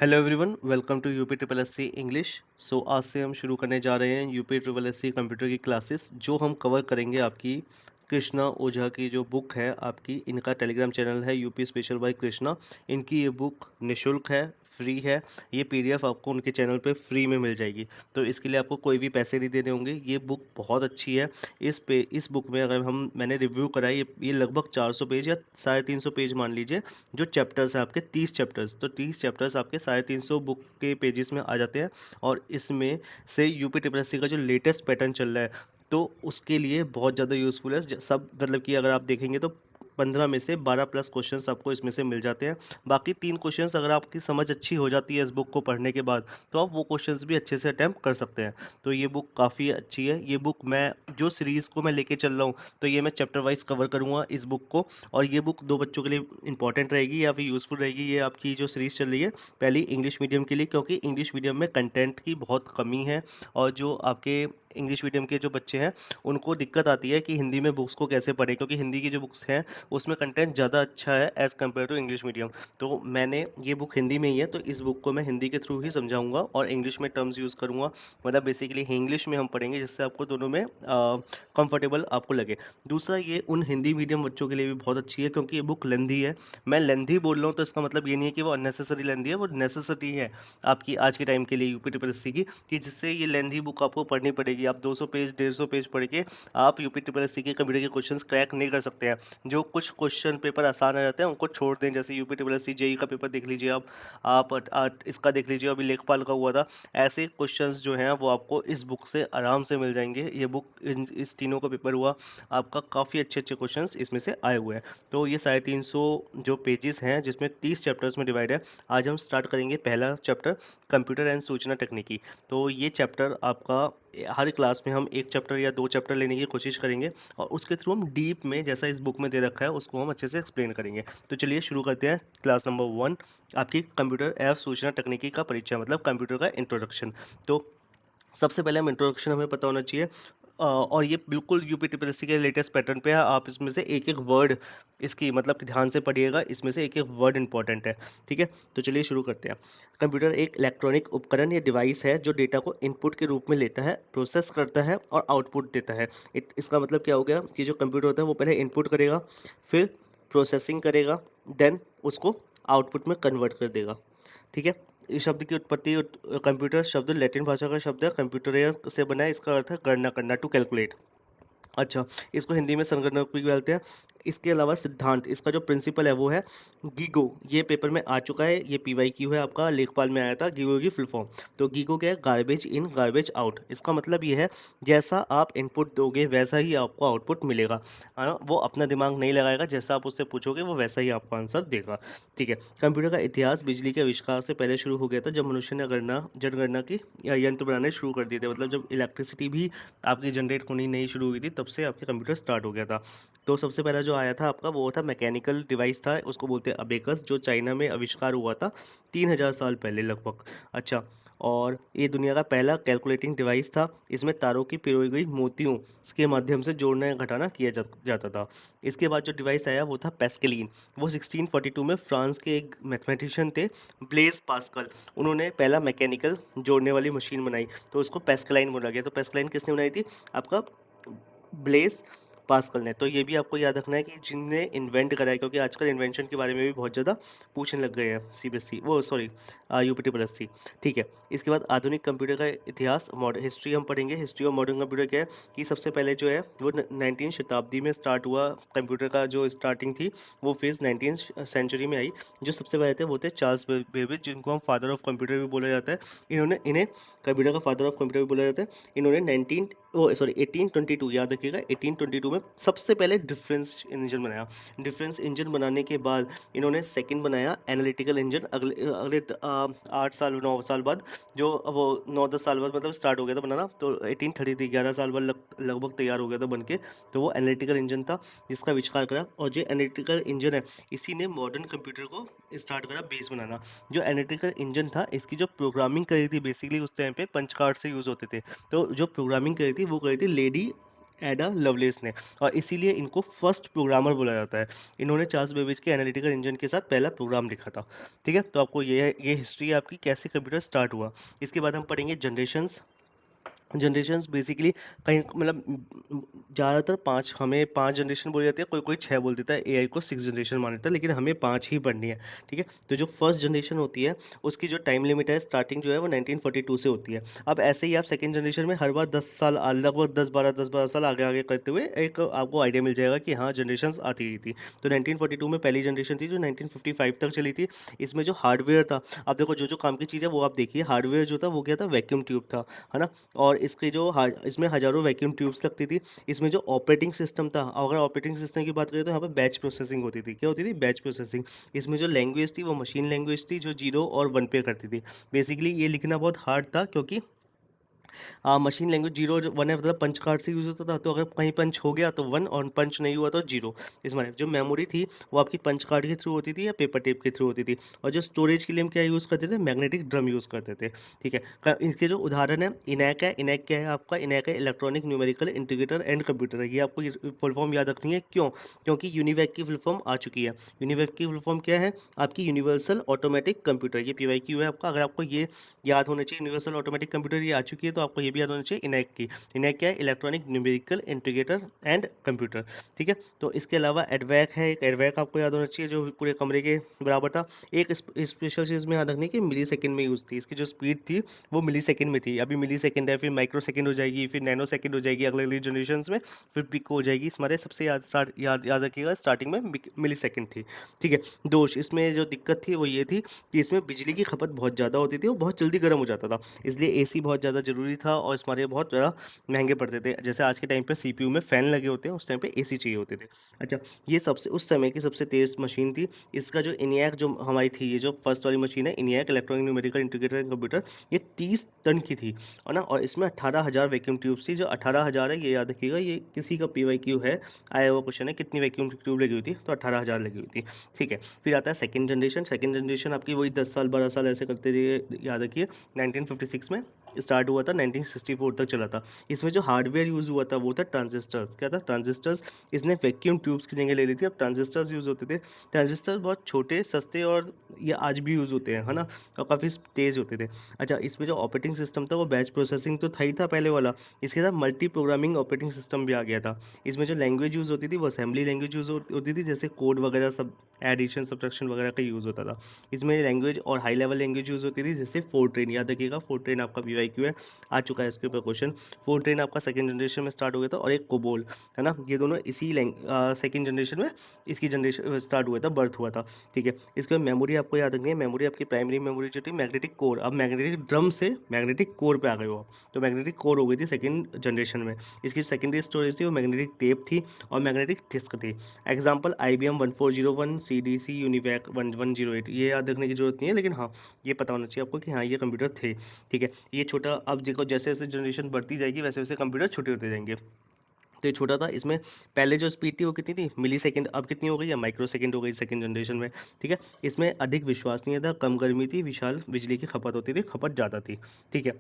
Hello everyone, welcome to UP triple S C English. आज से हम शुरू करने जा रहे हैं UP triple S C computer की क्लासेस, जो हम कवर करेंगे आपकी कृष्णा ओझा की जो बुक है आपकी। इनका टेलीग्राम चैनल है यूपी स्पेशल बाय कृष्णा। इनकी ये बुक निशुल्क है, फ्री है। ये पीडीएफ आपको उनके चैनल पे फ्री में मिल जाएगी, तो इसके लिए आपको कोई भी पैसे नहीं देने होंगे। ये बुक बहुत अच्छी है। इस बुक में अगर मैंने रिव्यू करा है, ये लगभग 400 पेज या 350 पेज मान लीजिए। जो चैप्टर्स हैं आपके 30 चैप्टर्स, तो 30 चैप्टर्स आपके 350 बुक के पेजेस में आ जाते हैं। और इसमें से यूपी ट्रिपल एस सी का जो लेटेस्ट पैटर्न चल रहा है, तो उसके लिए बहुत ज़्यादा यूज़फुल है। सब मतलब कि अगर आप देखेंगे तो 15 में से 12 प्लस क्वेश्चंस आपको इसमें से मिल जाते हैं। बाकी 3 क्वेश्चंस अगर आपकी समझ अच्छी हो जाती है इस बुक को पढ़ने के बाद, तो आप वो क्वेश्चंस भी अच्छे से अटैम्प्ट कर सकते हैं। तो ये बुक काफ़ी अच्छी है। ये बुक मैं जो सीरीज़ को मैं लेके चल रहा हूँ, तो ये मैं चैप्टर वाइज कवर करूँगा इस बुक को। और ये बुक 2 बच्चों के लिए इंपॉर्टेंट रहेगी या फिर यूज़फुल रहेगी। ये आपकी जो सीरीज़ चल रही है, पहली इंग्लिश मीडियम के लिए, क्योंकि इंग्लिश मीडियम में कंटेंट की बहुत कमी है। और जो आपके इंग्लिश मीडियम के जो बच्चे हैं, उनको दिक्कत आती है कि हिंदी में बुक्स को कैसे पढ़ें, क्योंकि हिंदी की जो बुक्स हैं उसमें कंटेंट ज़्यादा अच्छा है as compare to English medium. तो मैंने ये बुक हिंदी में ही है, तो इस बुक को मैं हिंदी के थ्रू ही समझाऊंगा और इंग्लिश में टर्म्स यूज़ करूँगा। मतलब बेसिकली इंग्लिश में हम पढ़ेंगे, जिससे आपको दोनों में कंफर्टेबल आपको लगे। दूसरा, ये उन हिंदी मीडियम बच्चों के लिए भी बहुत अच्छी है, क्योंकि ये बुक लेंदी है। मैं लेंदी बोल रहा हूँ तो इसका मतलब ये नहीं है कि वो अननेसेसरी लेंदी है, वो नेसेसिटी है आपकी आज के टाइम के लिए यूपी ट्रिपल एस सी की, कि जिससे ये लेंदी बुक आपको पढ़नी पड़ेगी। आप 200 पेज 150 पेज पढ़ के आप यूपी ट्रिपल एस सी के कंप्यूटर के क्वेश्चंस क्रैक नहीं कर सकते हैं। जो कुछ क्वेश्चन पेपर आसान आ जाते हैं उनको छोड़ दें, जैसे UP triple S C JE का पेपर देख लीजिए आप इसका देख लीजिए, अभी लेखपाल का हुआ था। ऐसे क्वेश्चंस जो हैं वो आपको इस बुक से आराम से मिल जाएंगे। ये बुक इस तीनों का पेपर हुआ आपका, काफ़ी अच्छे अच्छे क्वेश्चंस इसमें से आए हुए हैं। तो ये 350 जो पेजेस हैं, जिसमें 30 चैप्टर्स में डिवाइड है। आज हम स्टार्ट करेंगे पहला चैप्टर, कंप्यूटर एंड सूचना तकनीकी। तो ये चैप्टर आपका हर क्लास में हम एक चैप्टर या 2 चैप्टर लेने की कोशिश करेंगे, और उसके थ्रू हम डीप में, जैसा इस बुक में दे रखा है, उसको हम अच्छे से एक्सप्लेन करेंगे। तो चलिए शुरू करते हैं। क्लास नंबर 1 आपकी कंप्यूटर एवं सूचना तकनीकी का परिचय, मतलब कंप्यूटर का इंट्रोडक्शन। तो सबसे पहले हम इंट्रोडक्शन हमें पता होना चाहिए। और ये बिल्कुल यूपी ट्रिपल के लेटेस्ट पैटर्न पे है। आप इसमें से एक एक वर्ड इसकी मतलब कि ध्यान से पढ़िएगा, इसमें से एक एक वर्ड इंपॉर्टेंट है। ठीक है, तो चलिए शुरू करते हैं। कंप्यूटर एक इलेक्ट्रॉनिक उपकरण या डिवाइस है जो डेटा को इनपुट के रूप में लेता है, प्रोसेस करता है और आउटपुट देता है। इसका मतलब क्या हो गया कि जो कंप्यूटर होता है वो पहले इनपुट करेगा, फिर प्रोसेसिंग करेगा, देन उसको आउटपुट में कन्वर्ट कर देगा। ठीक है, इस शब्द की उत्पत्ति कंप्यूटर शब्द लैटिन भाषा का शब्द है, कंप्यूटर से बना है। इसका अर्थ है गणना करना, टू कैलकुलेट। अच्छा, इसको हिंदी में संगणक भी बोलते हैं। इसके अलावा सिद्धांत, इसका जो प्रिंसिपल है वो है गीगो। ये पेपर में आ चुका है, ये पीवाईक्यू है आपका, लेखपाल में आया था गीगो की फुल फॉर्म। तो गीगो क्या है? Garbage in garbage out. इसका मतलब ये है, जैसा आप इनपुट दोगे वैसा ही आपको आउटपुट मिलेगा। है ना? वो अपना दिमाग नहीं लगाएगा, जैसा आप उससे पूछोगे वो वैसा ही आपको आंसर देगा। ठीक है, कंप्यूटर का इतिहास बिजली के आविष्कार से पहले शुरू हो गया था, जब मनुष्य ने जनगणना की या यंत्र बनाने शुरू कर दिए थे। मतलब जब इलेक्ट्रिसिटी भी आपकी जनरेट होनी नहीं शुरू हुई थी, तब से आपके कंप्यूटर स्टार्ट हो गया था। तो सबसे पहला जो आया था आपका वो था मैकेनिकल डिवाइस था, उसको बोलते हैं अबेकस, जो चाइना में आविष्कार हुआ था 3000 साल पहले लगभग। अच्छा, और ये दुनिया का पहला कैलकुलेटिंग डिवाइस था। इसमें तारों की पिरोई गई मोतियों के माध्यम से जोड़ना या घटाना किया जाता था। इसके बाद जो डिवाइस आया वो था पैस्कलिन। वो 1642 में फ्रांस के एक मैथमेटिशियन थे, ब्लेज पास्कल। उन्होंने पहला मैकेनिकल जोड़ने वाली मशीन बनाई, तो उसको पैस्कलाइन बोला गया। तो पैस्कलाइन किसने बनाई थी? आपका ब्लेस पास्कल ने। तो ये भी आपको याद रखना है कि जिनने इन्वेंट करा है, क्योंकि आजकल इन्वेंशन के बारे में भी बहुत ज़्यादा पूछने लग गए हैं सीबीएसई, वो sorry UP triple S C. ठीक है, इसके बाद आधुनिक कंप्यूटर का इतिहास, मॉडर्न हिस्ट्री हम पढ़ेंगे। हिस्ट्री ऑफ मॉडर्न कंप्यूटर क्या है कि सबसे पहले जो है वो 19 शताब्दी में स्टार्ट हुआ। कंप्यूटर का जो स्टार्टिंग थी वो फेज़ 19 सेंचुरी में आई। जो सबसे पहले थे वो थे चार्ल्स बेबेज, जिनको हम फादर ऑफ कंप्यूटर भी बोला जाता है। इन्हें कंप्यूटर का फादर ऑफ कंप्यूटर भी बोला जाता है। इन्होंने 1822, याद रखिएगा, 1822 में सबसे पहले डिफरेंस इंजन बनाया। डिफरेंस इंजन बनाने के बाद इन्होंने सेकंड बनाया एनालिटिकल इंजन। अगले अगले 8 साल 9 साल बाद, जो वो 9-10 साल बाद मतलब स्टार्ट हो गया था बनाना, तो 1833 11 साल बाद लगभग तैयार हो गया था बन के। तो वो एनालिटिकल इंजन था जिसका आविष्कार करा। और जो एनालिटिकल इंजन है, इसी ने मॉडर्न कंप्यूटर को स्टार्ट करा बेस बनाना। जो एनालिटिकल इंजन था, इसकी जो प्रोग्रामिंग करी थी बेसिकली उस टाइम पे पंच कार्ड से यूज़ होते थे। तो जो प्रोग्रामिंग करी थी वो करी थी लेडी एडा लवलेस ने, और इसीलिए इनको फर्स्ट प्रोग्रामर बोला जाता है। इन्होंने चार्ल्स बेबेज के एनालिटिकल इंजन के साथ पहला प्रोग्राम लिखा था। ठीक है, तो आपको ये हिस्ट्री है आपकी कैसे कंप्यूटर स्टार्ट हुआ। इसके बाद हम पढ़ेंगे जनरेशंस। जनरेशन्स बेसिकली कहीं मतलब ज़्यादातर पाँच, हमें पाँच जनरेशन बोली जाती है, कोई कोई छः बोल देता है, एआई को सिक्स जनरेशन मान लेता है, लेकिन हमें पाँच ही पढ़नी है। ठीक है, तो जो फर्स्ट जनरेशन होती है उसकी जो टाइम लिमिट है स्टार्टिंग जो है वो 1942 से होती है। अब ऐसे ही आप सेकेंड जनरेशन में हर बार 10 साल लगभग 10-12 साल आगे आगे करते हुए एक आपको आइडिया मिल जाएगा कि हाँ जनरेशन्स आती रही थी। तो 1942 में पहली जनरेशन थी जो 1955 तक चली थी। इसमें जो हार्डवेयर था, आप देखो जो जो काम की चीज़ है वो आप देखिए, हार्डवेयर जो था वो क्या था, वैक्यूम ट्यूब था, है ना। और इसके जो इसमें हज़ारों वैक्यूम ट्यूब्स लगती थी। इसमें जो ऑपरेटिंग सिस्टम था, अगर ऑपरेटिंग सिस्टम की बात करें तो यहाँ पे बैच प्रोसेसिंग होती थी। क्या होती थी? Batch processing. इसमें जो लैंग्वेज थी वो मशीन लैंग्वेज थी जो 0 और 1 पे करती थी। बेसिकली ये लिखना बहुत हार्ड था, क्योंकि मशीन लैंग्वेज 0 और 1 है, मतलब पंच कार्ड से यूज़ होता था, तो अगर कहीं पंच हो गया तो 1 और पंच नहीं हुआ तो 0। इसमें जो मेमोरी थी वो आपकी पंच कार्ड के थ्रू होती थी या पेपर टेप के थ्रू होती थी। और जो स्टोरेज के लिए हम क्या यूज़ करते थे? मैग्नेटिक ड्रम यूज़ करते थे। ठीक है, इसके जो उदाहरण है इनैक है। इनैक क्या है आपका? इनैक है electronic numerical integrator and computer है। ये आपको फुल फॉर्म याद रखनी है। क्यों? क्योंकि यूनिवैक की फुल फॉर्म आ चुकी है। यूनिवैक की फुल फॉर्म क्या है? आपकी यूनिवर्सल ऑटोमेटिक कंप्यूटर। ये पीवाईक्यू है आपका, अगर आपको ये याद होना चाहिए यूनिवर्सल ऑटोमेटिक कंप्यूटर ये आ चुकी है, तो आपको ये भी याद होना चाहिए इनैक की। इनैक क्या है? Electronic numerical integrator and computer. ठीक है, तो इसके अलावा एडवैक है। एक एडवैक आपको याद होना चाहिए जो पूरे कमरे के बराबर था। एक स्पेशल चीज़ में याद रखनी है कि मिली सेकेंड में यूज़ थी। इसकी जो स्पीड थी वो मिली सेकेंड में थी। अभी मिली सेकेंड है, फिर माइक्रो सेकेंड हो जाएगी, फिर नैनो सेकेंड हो जाएगी अगले अगली जनरेशन में, फिर पिको हो जाएगी। हमारे सबसे याद रखिएगा स्टार्टिंग में मिली सेकेंड थी। ठीक है, दोष इसमें जो दिक्कत थी वो ये थी कि इसमें बिजली की खपत बहुत ज़्यादा होती थी और बहुत जल्दी गर्म हो जाता था। इसलिए एसी बहुत ज़्यादा ज़रूरी था और हमारे बहुत ज़्यादा महंगे पड़ते थे। जैसे आज के टाइम पे सीपीयू में फ़ैन लगे होते हैं, उस टाइम पे एसी चाहिए होते थे। अच्छा, ये सबसे उस समय की सबसे तेज़ मशीन थी। इसका जो ENIAC जो हमारी थी, ये जो फर्स्ट वाली मशीन है ENIAC electronic numerical integrated computer, ये 30 टन की थी, है ना। और इसमें 18,000 वैक्यूम ट्यूब्स थी। जो 18,000 है ये याद रखिएगा, ये किसी का पीवाईक्यू है, आया हुआ क्वेश्चन है कितनी वैक्यूम ट्यूब लगी हुई थी, तो 18,000 लगी हुई थी। ठीक है, फिर आता है सेकंड जनरेशन। सेकंड जनरेशन आपकी वही 10 साल 12 साल ऐसे करते रहिए, याद रखिए। 1956 में स्टार्ट हुआ था, 1964 तक चला था। इसमें जो हार्डवेयर यूज़ हुआ था वो था ट्रांजिस्टर्स। क्या था? ट्रांजिस्टर्स। इसने वैक्यूम ट्यूब्स की जगह ले ली थी, अब ट्रांजिस्टर्स यूज़ होते थे। ट्रांजिस्टर बहुत छोटे सस्ते और ये आज भी यूज़ होते हैं, है ना, और काफ़ी तेज़ होते थे। अच्छा, इसमें जो ऑपरेटिंग सिस्टम था वो बैच प्रोसेसिंग तो था ही था पहले वाला, इसके साथ मल्टी प्रोग्रामिंग ऑपरेटिंग सिस्टम भी आ गया था। इसमें जो लैंग्वेज यूज़ होती थी वो असेंबली लैंग्वेज यूज़ होती थी, जैसे कोड वगैरह सब एडिशन सब्ट्रैक्शन वगैरह का यूज़ होता था। इसमें लैंग्वेज और हाई लेवल लैंग्वेज यूज़ होती थी, जैसे फोर्ट्रेन। याद रखिएगा, फोर्ट्रेन आपका पीवाईक्यू है, आ चुका है इसके ऊपर क्वेश्चन। फोर्ट्रेन आपका सेकंड जनरेशन में स्टार्ट हो गया था, और एक कोबोल, है ना, ये दोनों इसी सेकंड जनरेशन में इसकी जनरेशन स्टार्ट हुआ था, बर्थ हुआ था। ठीक है, इसके बाद मेमोरी आपको याद रखनी है। मेमोरी आपकी प्राइमरी मेमोरी जो थी मैग्नेटिक कोर, अब मैग्नेटिक ड्रम से मैग्नेटिक कोर पे आ गए हो आप, तो मैग्नेटिक कोर हो गई थी सेकंड जनरेशन में। इसकी सेकेंडरी स्टोरेज थी वो मैग्नेटिक टेप थी और मैग्नेटिक डिस्क थी। Example IBM 1401, CDC, UNIVAC 1108। ये याद रखने की जरूरत नहीं है, लेकिन हाँ ये पता होना चाहिए आपको कि हाँ ये कंप्यूटर थे। ठीक है, ये छोटा, अब देखो जैसे जैसे जनरेशन बढ़ती जाएगी वैसे वैसे कंप्यूटर छोटे होते जाएंगे। तो ये छोटा था, इसमें पहले जो स्पीड थी वो कितनी थी? मिली सेकेंड। अब कितनी हो गई है? माइक्रो सेकेंड हो गई सेकेंड जनरेशन में। ठीक है, इसमें अधिक विश्वसनीय था, कम गर्मी थी, विशाल बिजली की खपत होती थी, खपत ज़्यादा थी। ठीक है,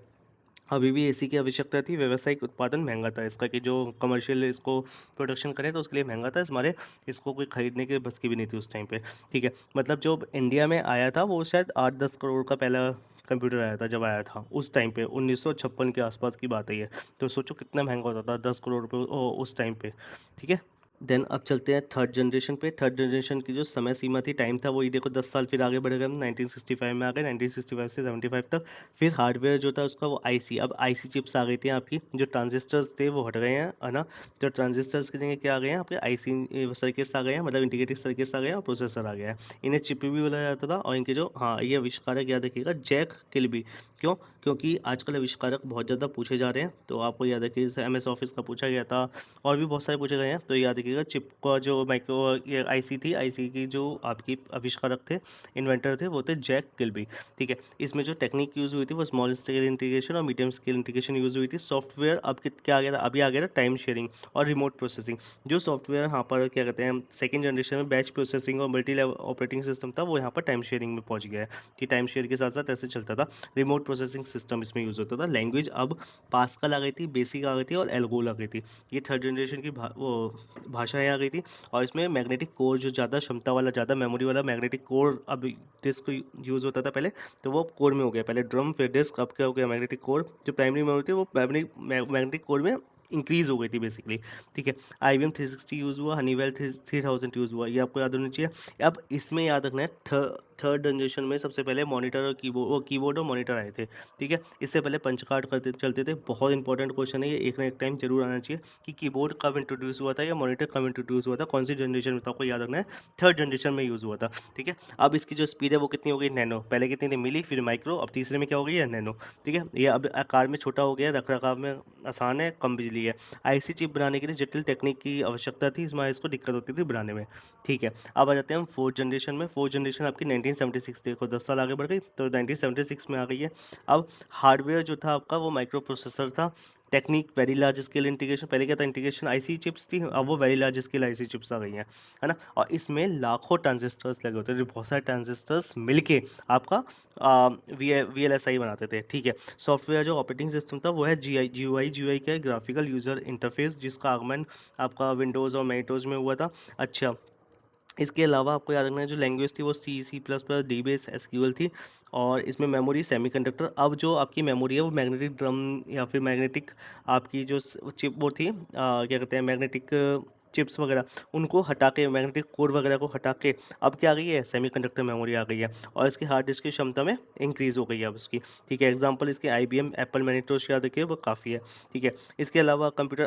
अभी भी एसी की आवश्यकता थी, व्यावसायिक उत्पादन महंगा था इसका, कि जो कमर्शियल इसको प्रोडक्शन करें तो उसके लिए महंगा था, हमारे इसको कोई खरीदने के बस की भी नहीं थी उस टाइम पे। ठीक है, मतलब जो इंडिया में आया था वो शायद 8-10 करोड़ का पहला कंप्यूटर आया था जब आया था उस टाइम पे, 1956 के आसपास की बात है ये। तो सोचो कितना महंगा होता था, 10 करोड़ रुपये उस टाइम पे। ठीक है, देन अब चलते हैं थर्ड जनरेशन पे। थर्ड जनरेशन की जो समय सीमा थी, टाइम था, वही देखो 10 साल फिर आगे बढ़ गए, 1965 में आ गए, 1965 से 75 तक। फिर हार्डवेयर जो था उसका वो आईसी, अब आईसी चिप्स आ गई थी आपकी। जो ट्रांजिस्टर्स थे वो हट गए हैं, है ना। तो ट्रांजिस्टर्स की जगह क्या आ गए हैं आपके? आईसी सर्किट्स आ गए हैं, मतलब इंटीग्रेटेड सर्किट्स आ गए हैं, और प्रोसेसर आ गया है। इन्हें चिप भी बोला जाता था। और इनके जो, हाँ, ये आविष्कारक याद रखिएगा, जैक किल्बी। क्यों? क्योंकि आजकल आविष्कारक बहुत ज़्यादा पूछे जा रहे हैं, तो आपको याद रखिए जैसे MS ऑफिस का पूछा गया था, और भी बहुत सारे पूछे गए हैं, तो याद रखिएगा देखिएगा चिप का जो माइक्रो ये आईसी थी, आईसी की जो आपकी आविष्कारक थे, इन्वेंटर थे, वो थे जैक किल्बी। ठीक है, इसमें जो टेक्निक यूज़ हुई थी वो स्मॉल स्केल इंटीग्रेशन और मीडियम स्केल इंटीग्रेशन यूज़ हुई थी। सॉफ्टवेयर अब क्या आ गया था, अभी आ गया था टाइम शेयरिंग और रिमोट प्रोसेसिंग। जो सॉफ्टवेयर यहाँ पर क्या कहते हैं सेकेंड जनरेशन में बैच प्रोसेसिंग और मल्टी लेवल ऑपरेटिंग सिस्टम था, वो यहाँ पर टाइम शेयरिंग में पहुँच गया है कि टाइम शेयर के साथ साथ ऐसे चलता था। रिमोट प्रोसेसिंग सिस्टम इसमें यूज़ होता था। लैंग्वेज अब पास्कल आ गई थी, बेसिक आ गई थी और एल्गोल आ गई थी। ये थर्ड जनरेशन की वो भाषाएँ आ गई थी। और इसमें मैग्नेटिक कोर जो ज़्यादा क्षमता वाला, ज़्यादा मेमोरी वाला मैग्नेटिक कोर अब डिस्क यूज़ होता था पहले, तो वो कोर में हो गया। पहले ड्रम फिर डिस्क, अब क्या हो गया मैग्नेटिक कोर। जो प्राइमरी मेमोरी थी वो मैग्नेटिक कोर में इंक्रीज़ हो गई थी बेसिकली। ठीक है, IBM 360 यूज़ हुआ, हनीवेल 3000 यूज़ हुआ, ये आपको याद होना चाहिए। अब इसमें याद रखना है थर्ड जनरेशन में सबसे पहले मॉनिटर और कीबोर्ड और मॉनिटर आए थे। ठीक है, इससे पहले पंच कार्ड करते चलते थे। बहुत इंपॉर्टेंट क्वेश्चन है ये, एक ना एक टाइम जरूर आना चाहिए कि कीबोर्ड कब इंट्रोड्यूस हुआ था या मॉनिटर कब इंट्रोड्यूस हुआ था, कौन सी जनरेशन में था, आपको याद रखना है। थर्ड जनरेशन में यूज़ हुआ था। ठीक है, अब इसकी जो स्पीड है वो कितनी हो गई, नैनो। पहले कितनी थी, मिली, फिर माइक्रो, अब तीसरे में क्या हो गई है, नैनो। ठीक है, ये अब आकार में छोटा हो गया, रख रखाव में आसान है, कम बिजली है। आईसी चिप बनाने के लिए जटिल टेक्निक की आवश्यकता थी, इसमें इसको दिक्कत होती थी बनाने में। ठीक है, अब आ जाते हैं हम फोर्थ जनरेशन में। फोर्थ जनरेशन आपकी 1976, देखो 10 साल आगे बढ़ गई तो 1976 में आ गई है। अब हार्डवेयर जो था आपका वो माइक्रो प्रोसेसर था। Technique very large scale integration, पहले क्या था इंटीग्रेशन आईसी चिप्स थी, अब वो very large scale IC chips आ गई हैं, है ना। और इसमें लाखों ट्रांजिस्टर्स लगे होते थे, बहुत सारे ट्रांजिस्टर्स मिलके आपका VLSI बनाते थे। ठीक है, सॉफ्टवेयर जो ऑपरेटिंग सिस्टम था वो है GUI का ग्राफिकल यूज़र इंटरफेस, जिसका आगमन आपका विंडोज़ और मैकोस में हुआ था। अच्छा, इसके अलावा आपको याद रखना है जो लैंग्वेज थी वो C++, DBase, SQL थी। और इसमें मेमोरी सेमीकंडक्टर, अब जो आपकी मेमोरी है वो मैग्नेटिक ड्रम या फिर मैग्नेटिक आपकी जो चिप वो थी, क्या कहते हैं मैग्नेटिक चिप्स वगैरह, उनको हटा के मैग्नेटिक कोर वगैरह को हटा के अब क्या आ गई है, सेमीकंडक्टर मेमोरी आ गई है। और इसकी हार्ड डिस्क की क्षमता में इंक्रीज़ हो गई है अब उसकी। ठीक है, एग्जांपल इसके IBM, एप्पल मैनिटोश याद रखिए, वो काफ़ी है। ठीक है, इसके अलावा कंप्यूटर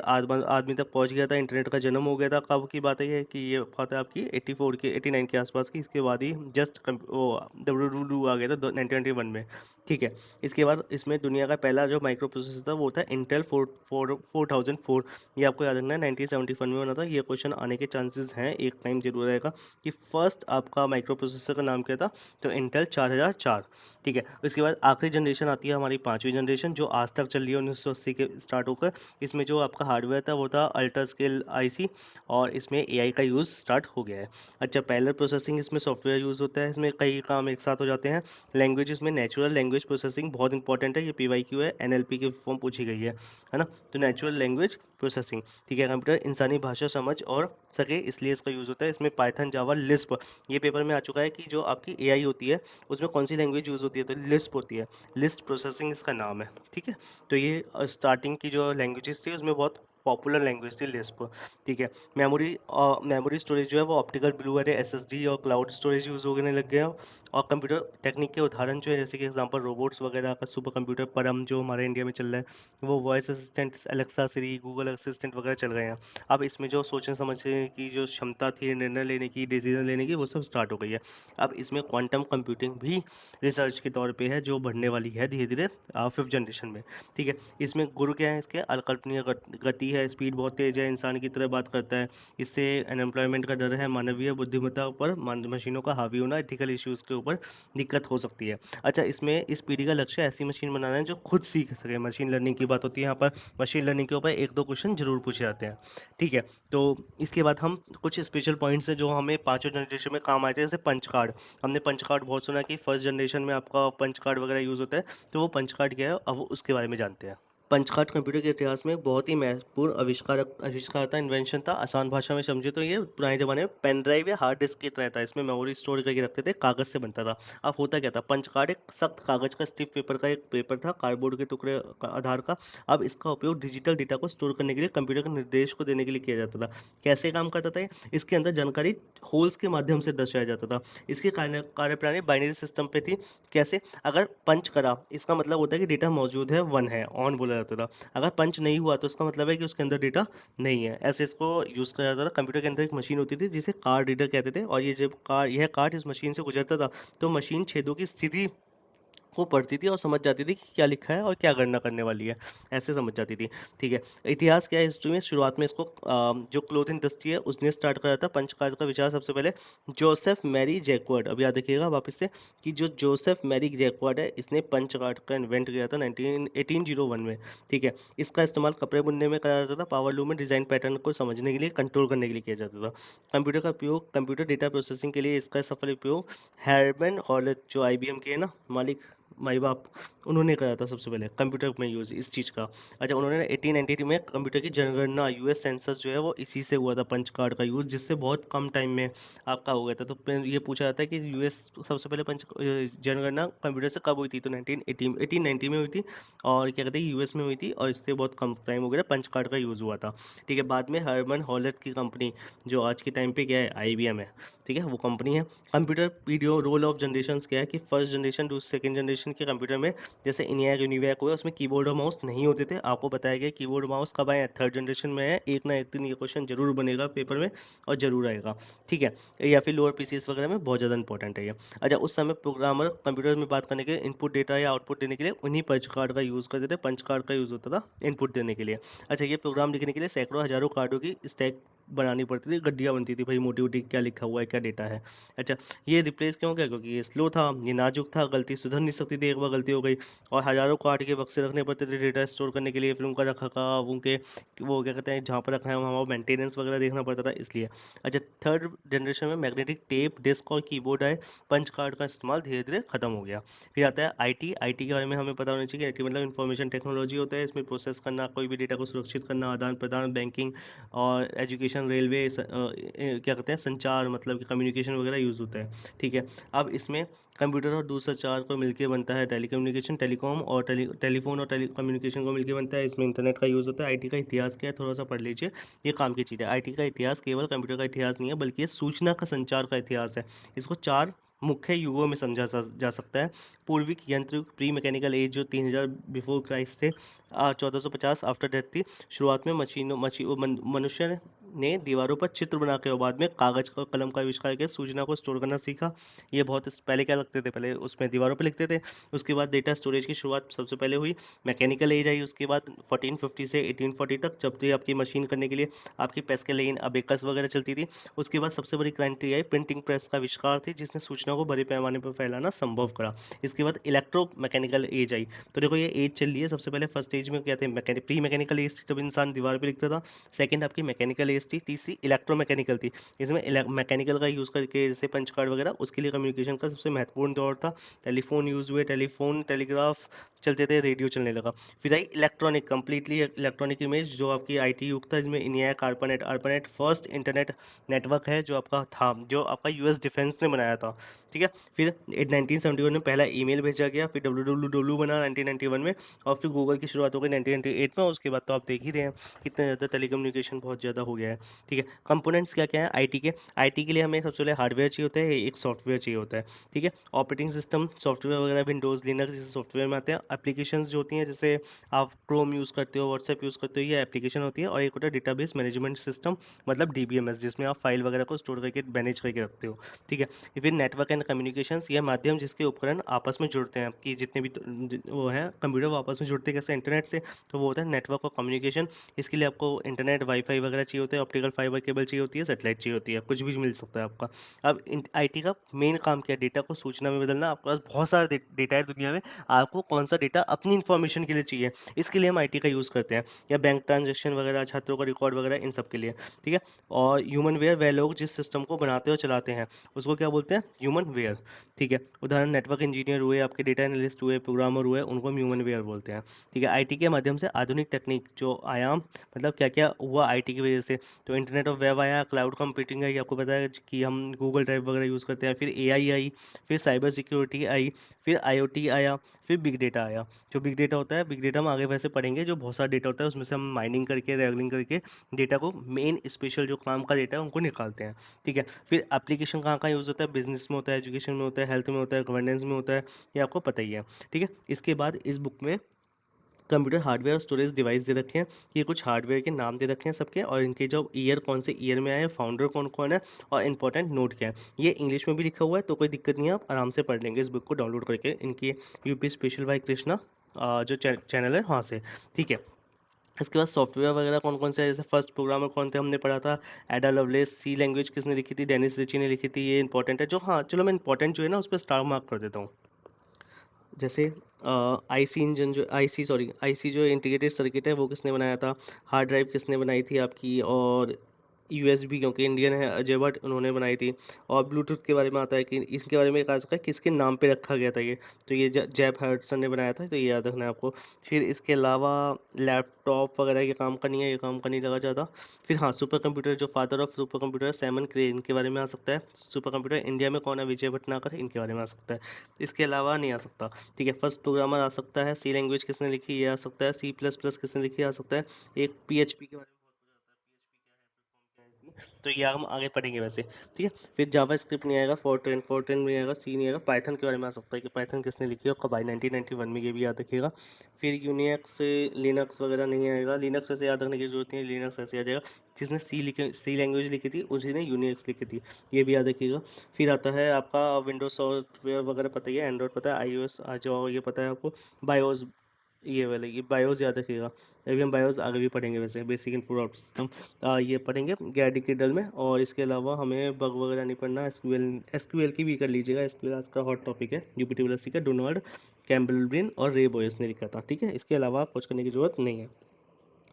आदमी तक पहुंच गया था, इंटरनेट का जन्म हो गया था। कब की बात है ये कि ये बात है आपकी 89 के आसपास की। इसके बाद ही जस्ट वो WWW आ गया था 1991 में। ठीक है, इसके बाद इसमें दुनिया का पहला जो माइक्रो प्रोसेसर था वो था इंटेल 4004। ये आपको याद रखना है, 1971 में बना था। ये क्वेश्चन आने के चांसेस हैं, एक टाइम जरूर आएगा कि फर्स्ट आपका माइक्रो प्रोसेसर का नाम क्या था, तो इंटेल 4004। ठीक है, उसके बाद आखिरी जनरेशन आती है हमारी पाँचवीं जनरेशन, जो आज तक चल रही है 1980 के स्टार्ट होकर। इसमें जो आपका हार्डवेयर था वो था अल्ट्रा स्केल आईसी, और इसमें AI का यूज़ स्टार्ट हो गया है। अच्छा, पैरेलल प्रोसेसिंग, इसमें सॉफ्टवेयर यूज़ होता है, इसमें कई काम एक साथ हो जाते हैं। लैंग्वेज, इसमें नेचुरल लैंग्वेज प्रोसेसिंग बहुत इंपॉर्टेंट है, ये PYQ है, NLP की फॉर्म पूछी गई है ना। तो नेचुरल लैंग्वेज प्रोसेसिंग, ठीक है, कंप्यूटर इंसानी भाषा समझ और सके इसलिए इसका यूज़ होता है। इसमें पाइथन, जावा, लिस्प, ये पेपर में आ चुका है कि जो आपकी AI होती है उसमें कौन सी लैंग्वेज यूज़ होती है, तो लिस्प होती है, लिस्ट प्रोसेसिंग इसका नाम है। ठीक है, तो ये स्टार्टिंग की जो लैंग्वेजेस थी उसमें बहुत पॉपुलर लैंग्वेज थी लिस्प। ठीक है, मेमोरी स्टोरेज जो है वो ऑप्टिकल ब्लू अरे SSD और क्लाउड स्टोरेज यूज़ होने लग गए हैं। और कंप्यूटर टेक्निक के उदाहरण जो है जैसे कि एग्जांपल रोबोट्स वगैरह का, सुपर कंप्यूटर परम जो हमारे इंडिया में चल रहा है, वो वॉइस असिस्टेंट एलेक्सा, सिरी, गूगल असिस्टेंट वगैरह चल गए हैं। अब इसमें जो सोचने समझने की जो क्षमता थी, निर्णय लेने की, डिसीजन लेने की, वो सब स्टार्ट हो गई है। अब इसमें क्वांटम कंप्यूटिंग भी रिसर्च के तौर पे है, जो बढ़ने वाली है धीरे धीरे फिफ्थ जनरेशन में। ठीक है, इसमें गुरु क्या है, इसके अकल्पनीय गति है, स्पीड बहुत तेज़ है, इंसान की तरह बात करता है। इससे अनएम्प्लॉयमेंट का डर है, मानवीय बुद्धिमत्ता पर मशीनों का हावी होना, एथिकल इश्यूज़ के ऊपर दिक्कत हो सकती है। अच्छा, इसमें इस पीढ़ी का लक्ष्य ऐसी मशीन बनाना है जो खुद सीख सके। मशीन लर्निंग की बात होती है यहाँ पर, मशीन लर्निंग के ऊपर एक दो क्वेश्चन जरूर पूछे जाते हैं। ठीक है, तो इसके बाद हम कुछ स्पेशल पॉइंट्स हैं जो हमें पाँचों जनरेशन में काम आए थे, जैसे पंच कार्ड। हमने पंच कार्ड बहुत सुना कि फर्स्ट जनरेशन में आपका पंच कार्ड वगैरह यूज़ होता है, तो वो पंच कार्ड क्या है, अब वो उसके बारे में जानते हैं। पंच कार्ड कंप्यूटर के इतिहास में एक बहुत ही महत्वपूर्ण आविष्कार था, इन्वेंशन था। आसान भाषा में समझे तो ये पुराने ज़माने में पेन ड्राइव या हार्ड डिस्क की तरह था। इसमें मेमोरी स्टोर करके रखते थे, कागज़ से बनता था। अब होता क्या था, पंच कार्ड एक सख्त कागज़ का स्टिफ पेपर का एक पेपर था, कार्डबोर्ड के टुकड़े का आधार का। अब इसका उपयोग डिजिटल डेटा को स्टोर करने के लिए, कंप्यूटर के निर्देश को देने के लिए किया जाता था। कैसे काम करता था ये? इसके अंदर जानकारी होल्स के माध्यम से दर्शाया जाता था। इसकी कार्यप्रणाली बाइनरी सिस्टम पे थी। कैसे? अगर पंच करा, इसका मतलब होता है कि डेटा मौजूद है, वन है, ऑन बोला जाता था। अगर पंच नहीं हुआ तो इसका मतलब है कि उसके अंदर डेटा नहीं है। ऐसे इसको यूज़ करा जाता था। कंप्यूटर के अंदर एक मशीन होती थी जिसे कार्ड रीडर कहते थे, और ये जब यह कार्ड इस मशीन से गुजरता था तो मशीन छेदों की स्थिति वो पढ़ती थी और समझ जाती थी कि क्या लिखा है और क्या गणना करने वाली है, ऐसे समझ जाती थी। ठीक है, इतिहास क्या है हिस्ट्री में, शुरुआत में इसको जो क्लोथ इंडस्ट्री है उसने स्टार्ट करा था पंचकार्य का विचार सबसे पहले जोसेफ मैरी जैकवर्ड। अब याद रखिएगा वापस से कि जो जोसेफ मैरी जैकवर्ड है इसने पंचकार्य का इन्वेंट किया था 1801 में। ठीक है, इसका इस्तेमाल कपड़े बुनने में करा जाता था, पावर लूम में डिज़ाइन पैटर्न को समझने के लिए, कंट्रोल करने के लिए किया जाता था। कंप्यूटर का उपयोग कंप्यूटर डेटा प्रोसेसिंग के लिए इसका सफल उपयोग हर्मन हॉलेट जो आईबीएम के है ना मालिक, माई बाप, उन्होंने करा था सबसे पहले कंप्यूटर में यूज़ इस चीज़ का। अच्छा, उन्होंने 1892 में कंप्यूटर की जनगणना यूएस सेंसस जो है वो इसी से हुआ था, पंच कार्ड का यूज़, जिससे बहुत कम टाइम में आपका हो गया था। तो फिर ये पूछा जाता है कि यूएस सबसे पहले जनगणना कंप्यूटर से कब हुई थी, तो 1890 में हुई थी, और क्या कहते हैं यूएस में हुई थी, और इससे बहुत कम टाइम हो गया पंच कार्ड का यूज़ हुआ था। ठीक है, बाद में हर्मन हॉलेट की कंपनी जो आज के टाइम पे क्या है आईबीएम है, ठीक है, वो कंपनी है। Computer video role of generation क्या है कि first generation to second generation के कंप्यूटर में जैसे इनियाक यूनिवैक हुआ उसमें कीबोर्ड और माउस नहीं होते थे। आपको बताया गया कीबोर्ड माउस कब आए, थर्ड जनरेशन में है। एक ना एक दिन ये क्वेश्चन जरूर बनेगा पेपर में और जरूर आएगा। ठीक है, या फिर लोअर पीसीएस वगैरह में बहुत ज़्यादा इंपॉर्टेंट है ये। अच्छा, उस समय प्रोग्रामर कंप्यूटर में बात करने के लिए इनपुट डेटा या आउटपुट देने के लिए उन्हीं पंच कार्ड का यूज़ करते थे। पंच कार्ड का यूज़ होता था इनपुट देने के लिए। अच्छा, ये प्रोग्राम लिखने के लिए सैकड़ों हज़ारों कार्डों की स्टैक बनानी पड़ती थी, गड्डियाँ बनती थी भाई मोटी मोटी, क्या लिखा हुआ है क्या डेटा है। अच्छा, ये रिप्लेस क्यों किया, क्योंकि ये स्लो था, ये नाजुक था, गलती सुधर नहीं सकती थी एक बार गलती हो गई, और हज़ारों कार्ड के बक्से रखने पड़ते थे डेटा स्टोर करने के लिए, फिर उनका रखरखाव, उनके वो क्या कहते हैं जहाँ पर रखना है वहाँ मेंटेनेंस वगैरह देखना पड़ता था, इसलिए। अच्छा, थर्ड जनरेशन में मैग्नेटिक टेप डिस्क और कीबोर्ड आए, पंच कार्ड का इस्तेमाल धीरे धीरे खत्म हो गया। फिर आता है आईटी। आईटी के बारे में हमें पता होना चाहिए कि आईटी मतलब इंफॉर्मेशन टेक्नोलॉजी होता है, इसमें प्रोसेस करना, कोई भी डेटा को सुरक्षित करना, आदान प्रदान, बैंकिंग और एजुकेशन, रेलवे, क्या कहते हैं संचार, मतलब कि कम्युनिकेशन वगैरह यूज़ होता है। ठीक है, अब इसमें कंप्यूटर और दूरसंचार को मिलकर बनता है टेलीकम्युनिकेशन, टेलीकॉम और टेलीफोन और टेलीकम्युनिकेशन को मिलकर बनता है, इसमें इंटरनेट का यूज़ होता है। आईटी का इतिहास क्या है थोड़ा सा पढ़ लीजिए, ये काम की चीज़ है। आईटी का इतिहास केवल कंप्यूटर का इतिहास नहीं है, बल्कि ये सूचना का संचार का इतिहास है। इसको चार मुख्य युगों में समझा जा सकता है। पूर्विक यंत्र युग, प्री मैकेनिकल एज जो 3000 बिफोर क्राइस्ट थे, 1450 आफ्टर डेथ थी। शुरुआत में मनुष्य ने दीवारों पर चित्र बना के और बाद में कागज का कलम का आविष्कार किया, सूचना को स्टोर करना सीखा। ये बहुत पहले क्या लगते थे, पहले उसमें दीवारों पर लिखते थे। उसके बाद डेटा स्टोरेज की शुरुआत सबसे पहले हुई, मैकेनिकल एज आई उसके बाद 1450 से 1840 तक, जब तो आपकी मशीन करने के लिए आपकी पेस्केलेन अबेकस वगैरह चलती थी। उसके बाद सबसे बड़ी क्रांति आई, प्रिंटिंग प्रेस का आविष्कार थी, जिसने सूचना को बड़े पैमाने पर फैलाना संभव करा। इसके बाद इलेक्ट्रो मैकेनिकल एज आई। तो देखो ये एज चल रही है, सबसे पहले फर्स्ट एज में क्या थे, प्री मैकेनिकल एज थी, जब इंसान दीवार पर लिखता था। सेकेंड आपकी मैकेनिकल एज थी, तीसरी इलेक्ट्रोमैकेनिकल थी, इसमें मैकेनिकल का यूज़ करके जैसे पंच कार्ड वगैरह, उसके लिए कम्युनिकेशन का सबसे महत्वपूर्ण दौर था। टेलीफोन यूज़ हुए, टेलीफोन टेलीग्राफ चलते थे, रेडियो चलने लगा। फिर आई इलेक्ट्रॉनिक, कंप्लीटली इलेक्ट्रॉनिक इमेज, जो आपकी आईटी युग था, इसमें इनियाक, ARPANET. ARPANET first internet network है जो आपका था, जो आपका यूएस डिफेंस ने बनाया था। ठीक है, फिर 1971 में पहला ईमेल भेजा गया, फिर डब्ल्यू बना 1991 में, और फिर गूगल की शुरुआत हो गई 1998 में। उसके बाद तो आप देख ही रहे हैं कितने ज़्यादा टेलीकम्युनिकेशन बहुत ज़्यादा हो गया है। ठीक है, कंपोनेंट्स क्या क्या है आईटी के। आईटी के लिए हमें सबसे पहले हार्डवेयर चाहिए होता है, एक सॉफ्टवेयर चाहिए होता है। ठीक है, ऑपरेटिंग सिस्टम सॉफ्टवेयर वगैरह विंडोज़ लिनक्स जैसे सॉफ्टवेयर में आते हैं। एप्लीकेशंस जो होती हैं, जैसे आप क्रोम यूज़ करते हो, व्हाट्सएप यूज़ करते हो, ये एप्लीकेशन होती है। और एक होता है डेटाबेस मैनेजमेंट सिस्टम, मतलब डीबीएमएस, जिसमें आप फाइल वगैरह को स्टोर करके मैनेज करके रखते हो। ठीक है, फिर नेटवर्क एंड कम्युनिकेशंस, यह माध्यम जिसके उपकरण आपस में जुड़ते हैं, कि जितने भी वो हैं कंप्यूटर वो आपस में जुड़ते हैं कैसे, इंटरनेट से, तो वो होता है नेटवर्क और कम्युनिकेशन। इसके लिए आपको इंटरनेट वाईफाई वगैरह चाहिए होते हैं, ऑप्टिकल फाइबर केबल चाहिए होती है, सेटेलाइट चाहिए होती है, कुछ भी मिल सकता है आपका। अब आईटी का मेन काम क्या है, डेटा को सूचना में बदलना। आपके पास बहुत सारा डेटा है दुनिया में, आपको कौन सा डेटा अपनी इन्फॉर्मेशन के लिए चाहिए, इसके लिए हम आईटी का यूज़ करते हैं, या बैंक ट्रांजेक्शन वगैरह, छात्रों का रिकॉर्ड वगैरह, इन सब के लिए। ठीक है, और ह्यूमन वेयर, वह लोग जिस सिस्टम को बनाते और चलाते हैं, उसको क्या बोलते हैं, ह्यूमन वेयर। ठीक है, उदाहरण नेटवर्क इंजीनियर हुए, आपके डेटा एनालिस्ट हुए, प्रोग्रामर हुए, उनको हम ह्यूमन वेयर बोलते हैं। ठीक है, आईटी के माध्यम से आधुनिक तकनीक जो आयाम, मतलब क्या क्या हुआ आईटी की वजह से, तो इंटरनेट ऑफ वेब आया, क्लाउड कंप्यूटिंग आई, आपको पता है कि हम गूगल ड्राइव वगैरह यूज़ करते हैं, फिर एआई आई, फिर साइबर सिक्योरिटी आई, फिर आईओटी आया, फिर बिग डेटा आया। जो बिग डेटा होता है, बिग डेटा हम आगे वैसे पढ़ेंगे, जो बहुत सारा डेटा होता है उसमें से हम माइनिंग करके, रैगलिंग करके डेटा को, मेन स्पेशल जो काम का डेटा है उनको निकालते हैं। ठीक है, फिर एप्लीकेशन कहाँ कहाँ यूज़ होता है, बिजनेस में होता है, एजुकेशन में होता है, हेल्थ में होता है, गवर्नेंस में होता है, ये आपको पता ही है। ठीक है, इसके बाद इस बुक में कंप्यूटर हार्डवेयर और स्टोरेज डिवाइस दे रखे हैं। ये कुछ हार्डवेयर के नाम दे रखे हैं सबके, और इनके जो ईयर कौन से ईयर में आए, फाउंडर कौन कौन है, और इंपॉर्टेंट नोट क्या है। ये इंग्लिश में भी लिखा हुआ है, तो कोई दिक्कत नहीं है, आप आराम से पढ़ लेंगे इस बुक को डाउनलोड करके, इनकी यूपी स्पेशल बाय कृष्णा जो चैनल है वहाँ से। ठीक है। इसके बाद सॉफ्टवेयर वगैरह कौन कौन से है, जैसे फर्स्ट प्रोग्रामर कौन थे हमने पढ़ा था, एडा लवलेस। सी लैंग्वेज किसने लिखी थी, डेनिस रिची ने लिखी थी, ये इंपॉर्टेंट है। जो हाँ चलो मैं इंपॉर्टेंट जो है ना उस पर स्टार मार्क कर देता हूँ। जैसे आईसी इंजन जो आईसी जो इंटीग्रेटेड सर्किट है वो किसने बनाया था, हार्ड ड्राइव किसने बनाई थी आपकी, और यूएसबी क्योंकि इंडियन है अजय भट्ट उन्होंने बनाई थी। और ब्लूटूथ के बारे में आता है कि इसके बारे में कहा सकता है किसके नाम पे रखा गया था ये, तो ये जैप हर्टसन ने बनाया था, तो ये याद रखना है आपको। फिर इसके अलावा लैपटॉप वगैरह ये काम का नहीं है, ये काम का नहीं लगा ज़्यादा। फिर हाँ सुपर कंप्यूटर जो father of supercomputer Seymour Cray, इनके बारे में आ सकता है। सुपर कंप्यूटर इंडिया में कौन है, विजय भटनागर, इनके बारे में आ सकता है। इसके अलावा नहीं आ सकता। ठीक है। फर्स्ट प्रोग्रामर आ सकता है, सी लैंग्वेज किसने लिखी ये आ सकता है, सी प्लस प्लस किसने लिखी आ सकता है, एक पीएचपी के बारे में तो ये हम आगे पढ़ेंगे वैसे। ठीक है। फिर जावा स्क्रिप्ट नहीं आएगा, फोर्ट्रेन नहीं आएगा, सी नहीं आएगा। पाइथन के बारे में आ सकता है कि पाइथन किसने लिखी है, कब आई, 1991 में, ये भी याद रखिएगा। फिर यूनिक्स लिनक्स वगैरह नहीं आएगा, लिनक्स वैसे याद रखने की जरूरत नहीं है, लिनक्स ऐसे आ जाएगा। जिसने सी लैंग्वेज लिखी थी उसी ने यूनिक्स लिखी थी, ये भी याद रखिएगा। फिर आता है आपका विंडोज सॉफ्टवेयर वगैरह पता ही है, एंड्रॉयड पता है, iOS आ जाओ ये पता है आपको, बायोस, ये वाले ये बायोस याद रखिएगा। अभी हम बायोस आगे भी पढ़ेंगे वैसे, बेसिक इनपुट आउटपुट सिस्टम ये पढ़ेंगे गैडी किडल में। और इसके अलावा हमें बग वगैरह नहीं पढ़ना, एसक्यूएल की भी कर लीजिएगा, एसक्यूएल आज का हॉट टॉपिक है, यूपीटी का डोनाल्ड कैम्बलब्रिन और रे बॉयस ने लिखा था। ठीक है। इसके अलावा कुछ करने की जरूरत नहीं है।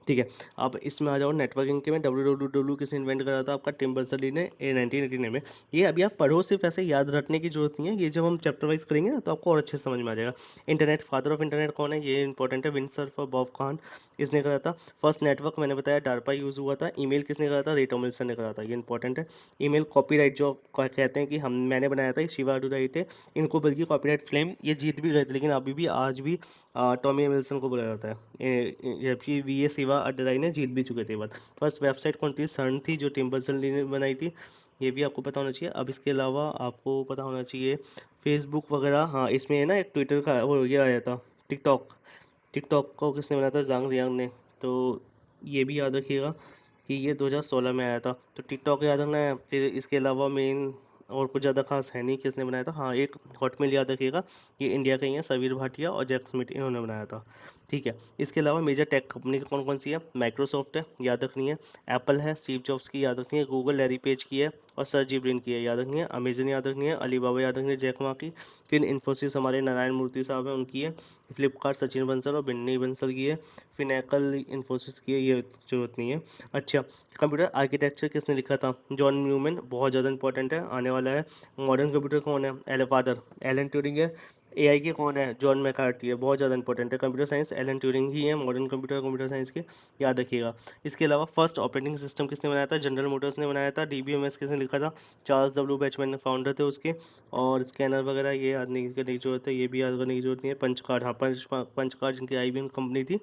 ठीक है। अब इसमें आ जाओ नेटवर्किंग के में, डब्ल्यू किसे इन्वेंट करा था, आपका टिम बर्नर्स ली ने 1989 में। ये अभी आप पढ़ो, सिर्फ ऐसे याद रखने की जरूरत नहीं है, ये जब हम चैप्टर वाइज करेंगे ना तो आपको और अच्छे से समझ में आ जाएगा। इंटरनेट, फादर ऑफ इंटरनेट कौन है, ये इंपॉर्टेंट है, विंडसर्फ और बॉब खान, इसने करा था। फर्स्ट नेटवर्क मैंने बताया डार्पा यूज़ हुआ था। ईमेल किसने करा था, रे टॉमलिंसन ने करा था, ये इंपॉर्टेंट है। ईमेल कॉपीराइट जो कहते हैं कि हम मैंने बनाया था, शिवा अडुराई थे इनको, बल्कि कॉपीराइट क्लेम ये जीत भी गए थे, लेकिन अभी भी आज भी टॉमी एमिल्सन को बुलाया जाता है, जबकि वी ए शिवा अडुराई ने जीत भी चुके थे बात। फर्स्ट वेबसाइट कौन थी, सर्न थी, जो टिम बर्नर्स-ली ने बनाई थी, ये भी आपको पता होना चाहिए। अब इसके अलावा आपको पता होना चाहिए फेसबुक वगैरह, हाँ इसमें है ना एक ट्विटर का वो ये आया था, टिकटॉक, टिकटॉक को किसने बनाया था, जांग रियांग ने, तो ये भी याद रखिएगा कि ये 2016 में आया था, तो टिकटॉक याद रखना है। फिर इसके अलावा मेन और कुछ ज़्यादा खास है नहीं किसने बनाया था, हाँ एक हॉटमेल याद रखिएगा, ये इंडिया के ही हैं, सवीर भाटिया और जैक स्मिथ, इन्होंने बनाया था। ठीक है। इसके अलावा मेजर टेक कंपनी कौन कौन सी है, माइक्रोसॉफ्ट है, याद रखनी है, एप्पल है, स्टीव जॉब्स की याद रखनी है, गूगल लैरी पेज की है, और सर्जी ब्रिन की है, याद रखनी है। अमेजन याद रखनी है, अलीबाबा याद रखनी है, जैक मा की। फिर इन्फोसिस हमारे नारायण मूर्ति साहब हैं उनकी है। फ्लिपकार्ट सचिन बंसल और बिन्नी बंसल की है। फिनैकल इन्फोसिस की है, ये जरूरत नहीं है। अच्छा, कंप्यूटर आर्किटेक्चर किसने लिखा था, जॉन न्यूमैन, बहुत ज़्यादा इंपॉर्टेंट है, आने वाला है। मॉडर्न कंप्यूटर कौन है, एल फादर एलन ट्यूरिंग है। एआई के कौन है, जॉन मैकार्टी है, बहुत ज़्यादा इंपॉर्टेंट है। कंप्यूटर साइंस एलन ट्यूरिंग ही है, मॉडर्न कंप्यूटर साइंस के, याद रखिएगा। इसके अलावा फर्स्ट ऑपरेटिंग सिस्टम किसने बनाया था, जनरल मोटर्स ने बनाया था। डीबीएमएस किसने लिखा था, चार्ल्स डब्ल्यू बैचमैन फाउंडर थे उसके। और स्कैनर वगैरह ये याद नहीं करने की जरूरत है, ये भी याद करने की जरूरत नहीं है। पंच कार्ड, हाँ पंच कार्ड जिनकी आईबीएम कंपनी थी,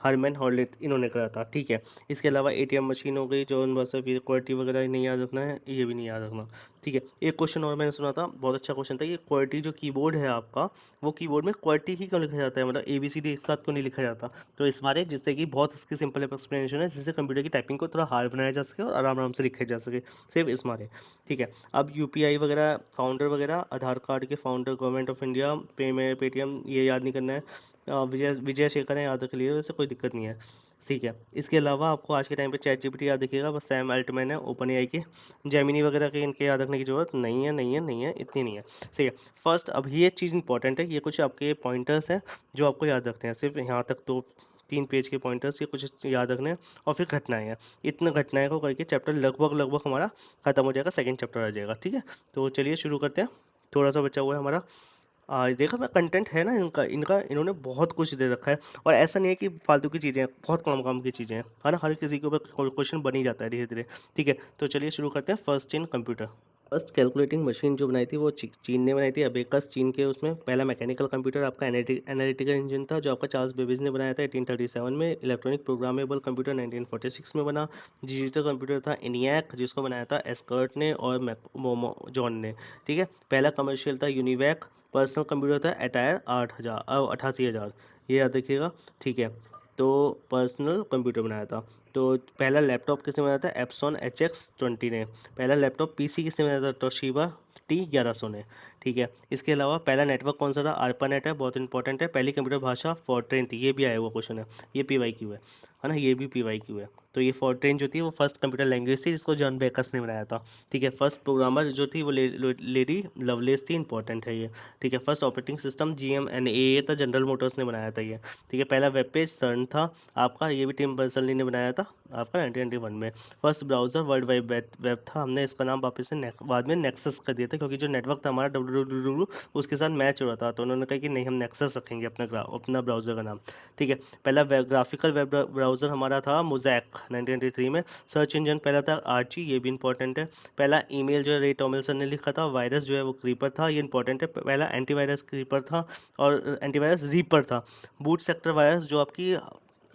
हरमैन हॉर्लिथ, इन्होंने करा था। ठीक है। इसके अलावा एटीएम मशीन हो गई, जॉन बसर, फिर क्वालिटी वगैरह नहीं याद रखना है, ये भी नहीं याद रखना। ठीक है। एक क्वेश्चन और मैंने सुना था, बहुत अच्छा क्वेश्चन था, ये क्वालिटी जो कीबोर्ड है आपका, वो कीबोर्ड में क्वालिटी ही क्यों लिखा जाता है, मतलब ABCD एक साथ क्यों नहीं लिखा जाता, तो इस बारे जिससे कि बहुत इसकी सिंपल एक्सप्लेनेशन है, जिससे कंप्यूटर की टाइपिंग को थोड़ा हार्ड बनाया जा सके और आराम आराम से लिखा जा सके, सिर्फ इस मारे। ठीक है। अब यूपीआई वगैरह, फाउंडर वगैरह, आधार कार्ड के founder, government of India, Paytm, ये याद नहीं करना है। विजय विजय शेखर है, याद रख लिए, वैसे कोई दिक्कत नहीं है। ठीक है। इसके अलावा आपको आज के टाइम पे चैट जीपीटी याद रखिएगा, बस सैम अल्टमैन है ओपन एआई के। जेमिनी वगैरह के इनके याद रखने की जरूरत नहीं है, नहीं है, नहीं है, इतनी नहीं है। सही है। फर्स्ट, अब ये चीज़ इंपॉर्टेंट है, ये कुछ आपके पॉइंटर्स हैं जो आपको याद रखते हैं, सिर्फ यहाँ तक तो 3 पेज के पॉइंटर्स, ये कुछ याद रखने हैं। और फिर घटनाएं हैं, इतने घटनाएं को करके चैप्टर लगभग लगभग हमारा खत्म हो जाएगा, सेकेंड चैप्टर आ जाएगा। ठीक है। तो चलिए शुरू करते हैं, थोड़ा सा बचा हुआ है हमारा। देखा मैं, कंटेंट है ना इनका इनका इन्होंने बहुत कुछ दे रखा है, और ऐसा नहीं है कि फालतू की चीज़ें हैं, बहुत कम काम की चीज़ें हैं, है ना, हर किसी के ऊपर क्वेश्चन बन ही जाता है धीरे धीरे। ठीक है। तो चलिए शुरू करते हैं, first in computer. First calculating machine जो बनाई थी वो चीन ने बनाई थी, अबेकस चीन के। उसमें पहला मैकेनिकल कंप्यूटर आपका एनालिटिकल इंजन था जो आपका चार्ल्स बेबेज ने बनाया था 1837 में। इलेक्ट्रॉनिक प्रोग्रामेबल कंप्यूटर 1946 में बना। डिजिटल कंप्यूटर था इनियाक जिसको बनाया था एस्कर्ट ने और जॉन ने। ठीक है, पहला कमर्शियल था यूनिवैक। पर्सनल कंप्यूटर था अटायर 8,000 88,000, ये याद रखिएगा। ठीक है, तो पर्सनल कंप्यूटर बनाया था। तो पहला लैपटॉप किसने बनाया था? एप्सॉन HX20 ने। पहला लैपटॉप पीसी किसने बनाया था? तोशिबा T1100 ने। ठीक है, इसके अलावा पहला नेटवर्क कौन सा था? ARPANET है, बहुत इंपॉर्टेंट है। पहली कंप्यूटर भाषा फॉर्ट्रेन थी, ये भी आया हुआ क्वेश्चन है, ये PYQ है ना, ये भी PYQ है। तो ये फॉर्ट्रेन जो थी वो फर्स्ट कंप्यूटर लैंग्वेज थी जिसको जॉन बेकस ने बनाया था। ठीक है, फर्स्ट प्रोग्रामर जो थी वो लेडी लवलेस थी, इंपॉर्टेंट है ये। ठीक है, फर्स्ट ऑपरेटिंग सिस्टम GMNAA था, जनरल मोटर्स ने बनाया था ये। ठीक है, पहला वेब पेज सर्न था आपका, ये भी टिम बर्नर्स-ली ने बनाया था आपका 1991 में। First browser world wide web था, हमने इसका नाम वापस से बाद में नेक्सस कर दिया था क्योंकि जो नेटवर्क था हमारा www उसके साथ मैच हो रहा था, तो उन्होंने कहा कि नहीं हम नेक्सस रखेंगे अपना ब्राउज़र का नाम। ठीक है, पहला ग्राफिकल वेब ब्राउज़र हमारा था मोज़ैक 1993 में। सर्च इंजन पहला था आर्ची, ये भी इंपॉर्टेंट है। पहला ईमेल जो है रे टॉमिल्सन ने लिखा था। वायरस जो है वो क्रीपर था, ये इंपॉर्टेंट है। पहला एंटीवायरस क्रीपर था और एंटीवायरस रीपर था। बूट सेक्टर वायरस जो आपकी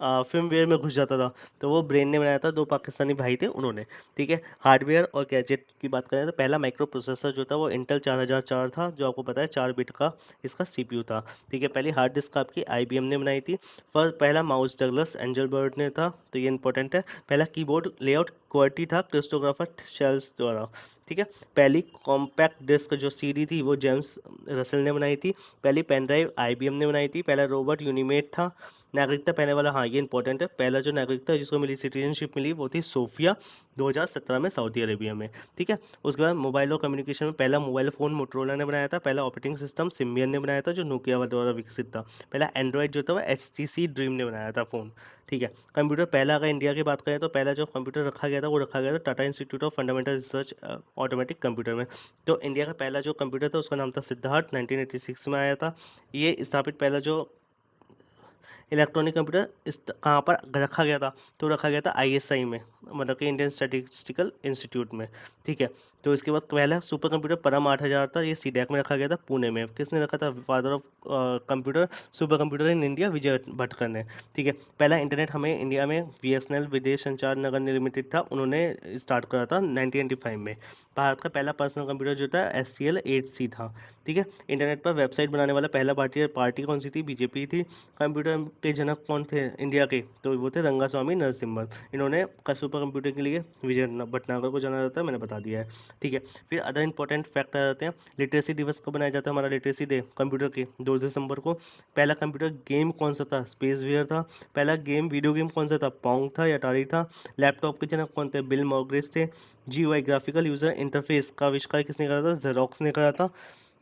फ़र्मवेयर में घुस जाता था, तो वो ब्रेन ने बनाया था, 2 पाकिस्तानी भाई थे उन्होंने। ठीक है, हार्डवेयर और गैजेट की बात करें तो पहला माइक्रो प्रोसेसर जो था वो इंटेल 4004 था, जो आपको पता है 4 बिट का इसका CPU था। ठीक है, पहली हार्ड डिस्क आपकी IBM ने बनाई थी। पहला माउस डगलस एंजलबर्ट ने था, तो ये इंपॉर्टेंट है। पहला कीबोर्ड लेआउट QWERTY था, क्रिस्टोग्राफर शेल्स द्वारा। ठीक है, पहली कॉम्पैक्ट डिस्क जो CD थी वो जेम्स रसेल ने बनाई थी। पहली पेन ड्राइव IBM ने बनाई थी। पहला रोबोट यूनिमेट था। नागरिकता पाने वाला, हाँ ये इंपॉर्टेंट है, पहला जो नागरिकता जिसको मिली सिटीजनशिप मिली वो थी सोफिया 2017 में सऊदी अरेबिया में। ठीक है, उसके बाद मोबाइल और कम्युनिकेशन में पहला मोबाइल फ़ोन मोटरोला ने बनाया था। पहला ऑपरेटिंग सिस्टम सिम्बियन ने बनाया था जो नोकिया द्वारा विकसित था। पहला एंड्रॉयड जो था वो HTC ड्रीम ने बनाया था फ़ोन। ठीक है, कंप्यूटर पहला अगर इंडिया की बात करें तो पहला जो कंप्यूटर रखा गया था वो रखा गया था Tata institute of fundamental research automatic computer में। तो इंडिया का पहला जो कंप्यूटर था उसका नाम था सिद्धार्थ, 1986 में आया था। ये स्थापित पहला जो इलेक्ट्रॉनिक कंप्यूटर कहाँ पर रखा गया था? तो रखा गया था ISI में, मतलब कि इंडियन स्टैटिस्टिकल इंस्टीट्यूट में। ठीक है, तो इसके बाद पहला सुपर कंप्यूटर परम 8000 था, ये सीडैक में रखा गया था पुणे में। किसने रखा था? Father of computer, supercomputer in India, Vijay Bhatkar ने। ठीक है, पहला इंटरनेट हमें इंडिया में BSNL विदेश संचार नगर निगम लिमिटेड था, उन्होंने स्टार्ट करा था 1995 में। भारत का पहला पर्सनल कंप्यूटर जो था SCL 8C था। ठीक है, इंटरनेट पर वेबसाइट बनाने वाला पहला भारतीय पार्टी कौन सी थी? BJP थी। कंप्यूटर के जनक कौन थे इंडिया के? तो वो थे रंगास्वामी नरसिम्हन। इन्होंने सुपर कंप्यूटर के लिए विजय भटनागर को जाना जाता है, मैंने बता दिया है। ठीक है, फिर अदर इंपॉर्टेंट फैक्ट आ जाते हैं। लिटरेसी दिवस कब बनाया जाता है हमारा लिटरेसी डे कंप्यूटर के? 2 दिसंबर को। पहला कंप्यूटर गेम कौन सा था? स्पेस वेयर था। पहला गेम वीडियो गेम कौन सा था? पोंग था या अटारी था। लैपटॉप के जनक कौन थे? बिल मॉर्गरेज थे। GUI ग्राफिकल यूजर इंटरफेस का आविष्कार किसने करा था? जेरोक्स ने करा था।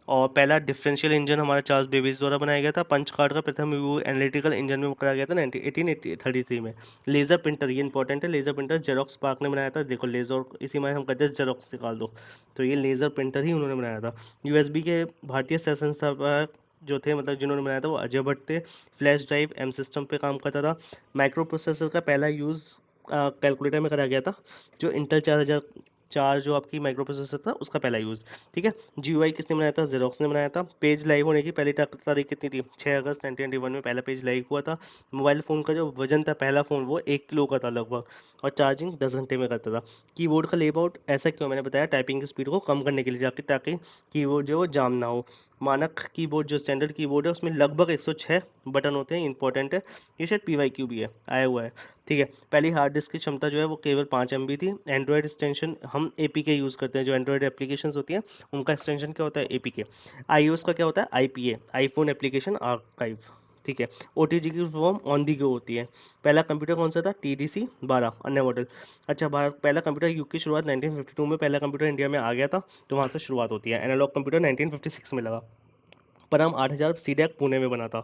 और पहला डिफरेंशियल इंजन हमारा चार्ल्स बेबेज द्वारा बनाया गया था। पंच कार्ड का प्रथम व्यू एनालिटिकल इंजन में कराया गया था 1833 में। लेज़र प्रिंटर, ये इंपॉर्टेंट है, लेज़र प्रिंटर जेरोक्स पार्क ने बनाया था। देखो लेज़र, इसी में हम कहते हैं जेरोक्स निकाल दो, तो ये लेज़र प्रिंटर ही उन्होंने बनाया था। USB के भारतीय सह संस्थापक जो थे, मतलब जिन्होंने बनाया था, वो अजय भट्ट थे। फ्लैश ड्राइव M सिस्टम पे काम करता था। माइक्रो प्रोसेसर का पहला यूज़ कैलकुलेटर में करा गया था, जो इंटेल 4004 जो आपकी माइक्रो प्रोसेसर था उसका पहला यूज़। ठीक है, GUI किसने बनाया था? जेरोक्स ने बनाया था। पेज लाइव होने की पहली तारीख कितनी थी? 6 अगस्त 1991 में पहला पेज लाइव हुआ था। मोबाइल फ़ोन का जो वजन था पहला फ़ोन वो 1 किलो का था लगभग, और चार्जिंग 10 घंटे में करता था। कीबोर्ड का लेआउट ऐसा क्यों? मैंने बताया टाइपिंग की स्पीड को कम करने के लिए, ताकि कीबोर्ड जो है वो जाम ना हो। मानक कीबोर्ड जो स्टैंडर्ड कीबोर्ड है उसमें लगभग 106 बटन होते हैं, इंपॉर्टेंट है। ये शायद PYQ भी है, आया हुआ है। ठीक है, पहली हार्ड डिस्क की क्षमता जो है वो केवल 5 MB थी। एंड्रॉयड एक्सटेंशन हम APK यूज़ करते हैं, जो एंड्रॉयड एप्लीकेशंस होती हैं उनका एक्सटेंशन क्या होता है? APK। iOS का क्या होता है? IPA, iPhone application archive. ठीक है, OTG की फॉर्म ऑन दी गो होती है। पहला कंप्यूटर कौन सा था? TDC 12 अन्य मॉडल। अच्छा, भारत पहला कंप्यूटर युग की शुरुआत 1952 में पहला कंप्यूटर इंडिया में आ गया था, तो वहाँ से शुरुआत होती है। एनालॉग कंप्यूटर 1956 में लगा। परम 8000 सीडैक पुणे में बना था,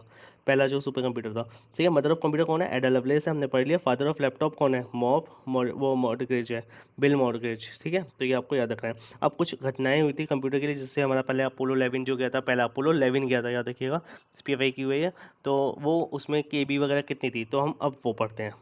पहला जो सुपर कंप्यूटर था। ठीक है, मदर ऑफ कंप्यूटर कौन है? एडा लवलेस है, हमने पढ़ लिया। फादर ऑफ लैपटॉप कौन है? वो मॉडगेज है, बिल मॉडगेज। ठीक है, तो ये आपको याद रखना है। अब कुछ घटनाएं हुई थी कंप्यूटर के लिए, जिससे हमारा पहले अपोलो 11 जो गया था, पहला अपोलो 11 गया था, याद रखिएगा, PFI की हुई है। तो वो उसमें KB वगैरह कितनी थी, तो हम अब वो पढ़ते हैं।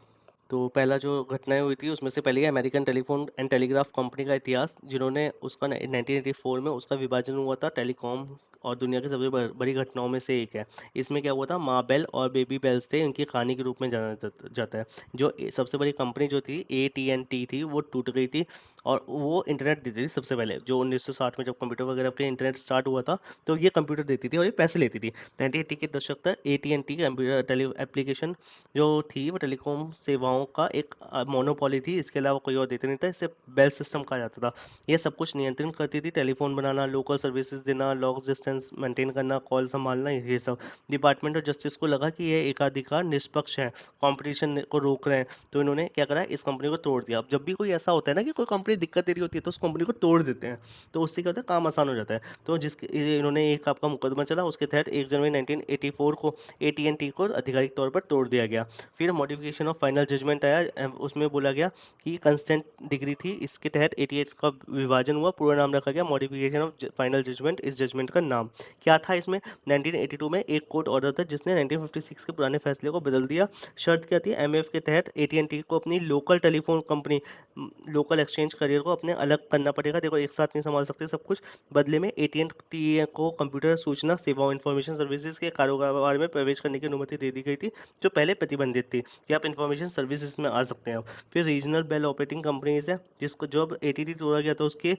तो पहला जो घटनाएँ हुई थी उसमें से पहली है American telephone and telegraph company का इतिहास, जिन्होंने उसका 1984 में उसका विभाजन हुआ था टेलीकॉम और दुनिया की सबसे बड़ी घटनाओं में से एक है। इसमें क्या हुआ था, माँ बेल और बेबी बेल्स थे, इनकी कहानी के रूप में जाना जाता है। जो सबसे बड़ी कंपनी जो थी AT&T थी, वो टूट गई थी और वो इंटरनेट देती थी सबसे पहले। जो 1960 में जब कंप्यूटर वगैरह के इंटरनेट स्टार्ट हुआ था, तो ये कंप्यूटर देती थी और ये पैसे लेती थी। 1980 के दशक तक AT&T कंप्यूटर टेली एप्लीकेशन जो थी वो टेलीकॉम सेवाओं का एक मोनोपोली थी। इसके अलावा कोई और देता नहीं था। इसे बेल सिस्टम कहा जाता था। ये सब कुछ नियंत्रण करती थी, टेलीफोन बनाना, लोकल सर्विसेज देना, लॉन्ग डिस्टेंस मेंटेन करना, कॉल संभालना, ये सब। डिपार्टमेंट ऑफ जस्टिस को लगा कि ये एकाधिकार निष्पक्ष है, कंपटीशन को रोक रहे हैं, तो इन्होंने क्या करा, इस कंपनी को तोड़ दिया। अब जब भी कोई ऐसा होता है ना कि कोई कंपनी दिक्कत दे रही होती है, तो उस कंपनी को तोड़ देते हैं, तो उससे क्या होता है, काम आसान हो जाता है। तो इन्होंने एक आपका मुकदमा चला, उसके तहत 1 जनवरी 1984 को AT&T को आधिकारिक तौर पर तोड़ दिया गया। फिर मॉडिफिकेशन ऑफ फाइनल जजमेंट आया, उसमें बोला गया कि कंसेंट डिग्री थी, इसके तहत 88 का विभाजन हुआ, पूरा नाम रखा गया मॉडिफिकेशन ऑफ फाइनल जजमेंट। इस जजमेंट का नाम क्या था इसमें, 1982 में एक कोर्ट ऑर्डर था जिसने 1956 के पुराने फैसले को बदल दिया। शर्त क्या थी, MF के तहत AT&T को अपनी local telephone company, local exchange career को अपने अलग करना पड़ेगा। देखो, एक साथ नहीं संभाल सकते सब कुछ। बदले में AT&T को कंप्यूटर सूचना सेवाओं, इंफॉर्मेशन सर्विसेज के कारोबार में प्रवेश करने की अनुमति दे दी गई थी, जो पहले प्रतिबंधित थी कि आप इंफॉर्मेशन सर्विसेज में आ सकते हैं। फिर रीजनल बेल ऑपरेटिंग कंपनीज है, जिसको जब AT&T तोड़ा गया तो उसके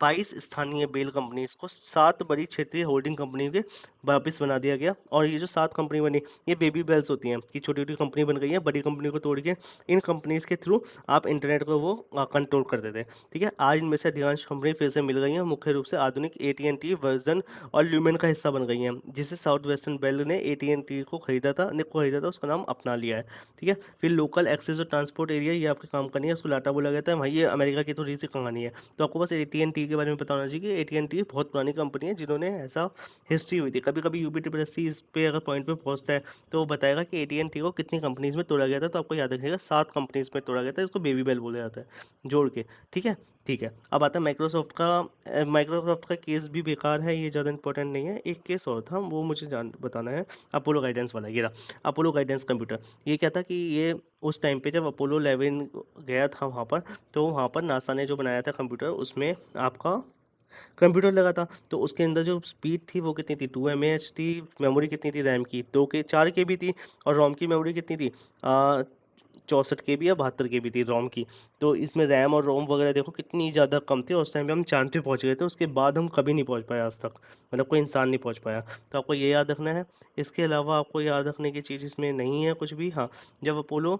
22 स्थानीय बेल कंपनीज को 7 बड़ी क्षेत्रीय होल्डिंग कंपनी के वापिस बना दिया गया। और ये जो 7 कंपनी बनी, ये बेबी बेल्स होती हैं कि छोटी छोटी कंपनी बन गई है, बड़ी कंपनी को तोड़ के इन कंपनीज के थ्रू आप इंटरनेट को वो कंट्रोल करते थे। ठीक है, आज इनमें से अधिकांश कंपनी फिर से मिल गई हैं, मुख्य रूप से आधुनिक AT&T वर्जन और ल्यूमेन का हिस्सा बन गई हैं, जिसे साउथ वेस्टर्न बेल ने AT&T को खरीदा था, उसका नाम अपना लिया है। ठीक है, फिर लोकल एक्सेस और ट्रांसपोर्ट एरिया, ये आपके काम का नहीं है, उसको लाटा बोला गया था भाई, ये अमेरिका की थोड़ी सी कहानी है। तो आपको बस AT&T के बारे में पता होना चाहिए कि AT&T बहुत पुरानी कंपनी है, जिन्होंने ऐसा हिस्ट्री हुई थी। कभी कभी UPSSC इस पे अगर पॉइंट पे पहुंचता है तो वो बताएगा कि AT&T को कितनी कंपनीज में तोड़ा गया था, तो आपको याद रखिएगा 7 कंपनीज में तोड़ा गया था। इसको बेबी बेल बोला जाता है जोड़ के। ठीक है, ठीक है। अब आता है माइक्रोसॉफ्ट का केस भी बेकार है, ये ज़्यादा इंपॉर्टेंट नहीं है। एक केस और था, वो मुझे बताना है, अपोलो गाइडेंस वाला। ये रहा अपोलो गाइडेंस कंप्यूटर। ये क्या था कि ये उस टाइम पे जब अपोलो 11 गया था वहाँ पर, तो वहाँ पर नासा ने जो बनाया था कंप्यूटर, उसमें आपका कंप्यूटर लगा था। तो उसके अंदर जो स्पीड थी वो कितनी थी, 2 mAh थी। मेमोरी कितनी थी रैम की, 4 KB थी। और रोम की मेमोरी कितनी थी, 64 KB या 72 KB थी रोम की। तो इसमें रैम और रोम वगैरह देखो कितनी ज़्यादा कम थी। उस टाइम पे हम चांद पे पहुंच गए थे, उसके बाद हम कभी नहीं पहुंच पाए आज तक, मतलब कोई इंसान नहीं पहुंच पाया। तो आपको ये याद रखना है। इसके अलावा आपको याद रखने की चीज़ इसमें नहीं है कुछ भी। हाँ, जब अपोलो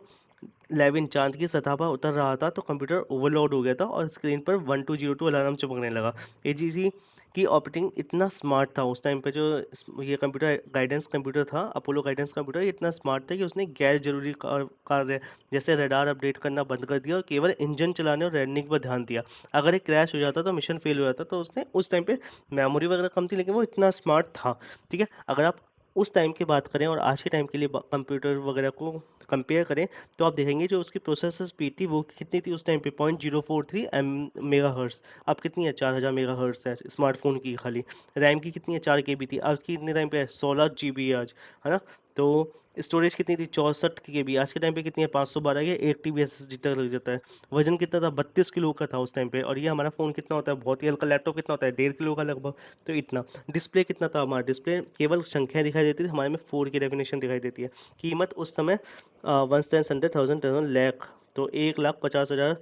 11 चांद की सतह पर उतर रहा था तो कंप्यूटर ओवरलोड हो गया था और स्क्रीन पर 1202 अलार्म चमकने लगा। AGC की ऑपरेटिंग इतना स्मार्ट था उस टाइम पे, जो ये कंप्यूटर गाइडेंस कंप्यूटर था, अपोलो गाइडेंस कंप्यूटर, ये इतना स्मार्ट था कि उसने गैर जरूरी कार्य जैसे रडार अपडेट करना बंद कर दिया और केवल इंजन चलाने और लैंडिंग पर ध्यान दिया। अगर एक क्रैश हो जाता तो मिशन फेल हो जाता। तो उसने उस टाइम पे मेमोरी वगैरह कम थी, लेकिन वो इतना स्मार्ट था। ठीक है, अगर आप उस टाइम की बात करें और आज के टाइम के लिए कंप्यूटर वगैरह को कंपेयर करें, तो आप देखेंगे जो उसकी प्रोसेसर स्पीड थी वो कितनी थी उस टाइम पे, 0.043 मेगा हर्ट्स। अब कितनी है, 4000 मेगा हर्ट्स है स्मार्टफोन की खाली। रैम की कितनी है, 4 KB थी, आज की कितने टाइम पे है, 16 GB आज, है ना। तो स्टोरेज कितनी थी, 64 KB। आज के टाइम पे कितनी है, 512 या 1 TB SSD तक लग जाता है। वजन कितना था, 32 किलो का था उस टाइम पे। और ये हमारा फ़ोन कितना होता है, बहुत ही हल्का। लैपटॉप कितना होता है, 1.5 किलो का लगभग। तो इतना डिस्प्ले कितना था, हमारा डिस्प्ले केवल संख्या दिखाई देती थी, हमारे में 4 की डेफिनेशन दिखाई देती है। कीमत उस समय 1,100,000 तो 1,50,000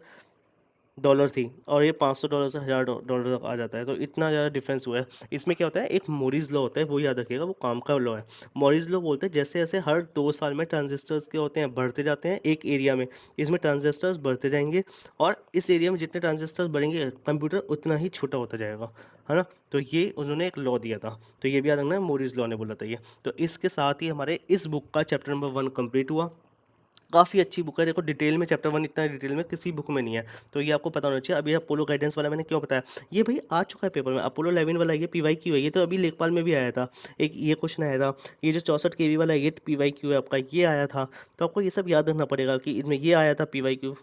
डॉलर थी, और ये $500 से $1000 तक आ जाता है। तो इतना ज़्यादा डिफरेंस हुआ है। इसमें क्या होता है, एक मोरिस लॉ होता है, वो याद रखिएगा, वो काम का लॉ है। मोरिस लॉ बोलते हैं जैसे जैसे हर 2 साल में ट्रांजिस्टर्स के होते हैं बढ़ते जाते हैं एक एरिया में, इसमें ट्रांजिस्टर्स बढ़ते जाएंगे, और इस एरिया में जितने ट्रांजिस्टर्स बढ़ेंगे कंप्यूटर उतना ही छोटा होता जाएगा, है ना। तो ये उन्होंने एक लॉ दिया था, तो ये भी याद रखना है, मोरिस लॉ ने बोला था ये। तो इसके साथ ही हमारे इस बुक का चैप्टर नंबर 1 कंप्लीट हुआ। काफ़ी अच्छी बुक है, देखो डिटेल में चैप्टर 1 इतना डिटेल में किसी बुक में नहीं है, तो ये आपको पता होना चाहिए। अभी अपोलो गाइडेंस वाला मैंने क्यों बताया, ये भाई आ चुका है पेपर में। अपोलो 11 वाला ये PYQ है, ये तो अभी लेखपाल में भी आया था, एक ये क्वेश्चन आया था। ये जो 64 KB वाला ये PYQ है आपका, ये आया था। तो आपको ये सब याद रखना पड़ेगा कि इसमें ये आया था PYQ,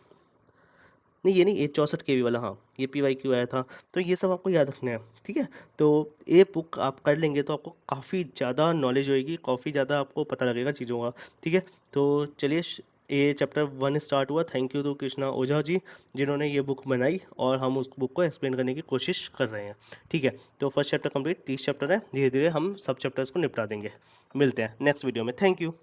नहीं ये नहीं, ये 64 KB वाला, हाँ ये PYQ आया था। तो ये सब आपको याद रखना है, ठीक है। तो ये बुक आप कर लेंगे तो आपको काफ़ी ज़्यादा नॉलेज होएगी, काफ़ी ज़्यादा आपको पता लगेगा चीज़ों का, ठीक है। तो चलिए ये चैप्टर 1 स्टार्ट हुआ। Thank you to Krishna Ojha ji जिन्होंने ये बुक बनाई और हम उस बुक को एक्सप्लेन करने की कोशिश कर रहे हैं। ठीक है, तो फर्स्ट चैप्टर कंप्लीट, 30 चैप्टर है, धीरे धीरे हम सब चैप्टर्स को निपटा देंगे। मिलते हैं नेक्स्ट वीडियो में। Thank you.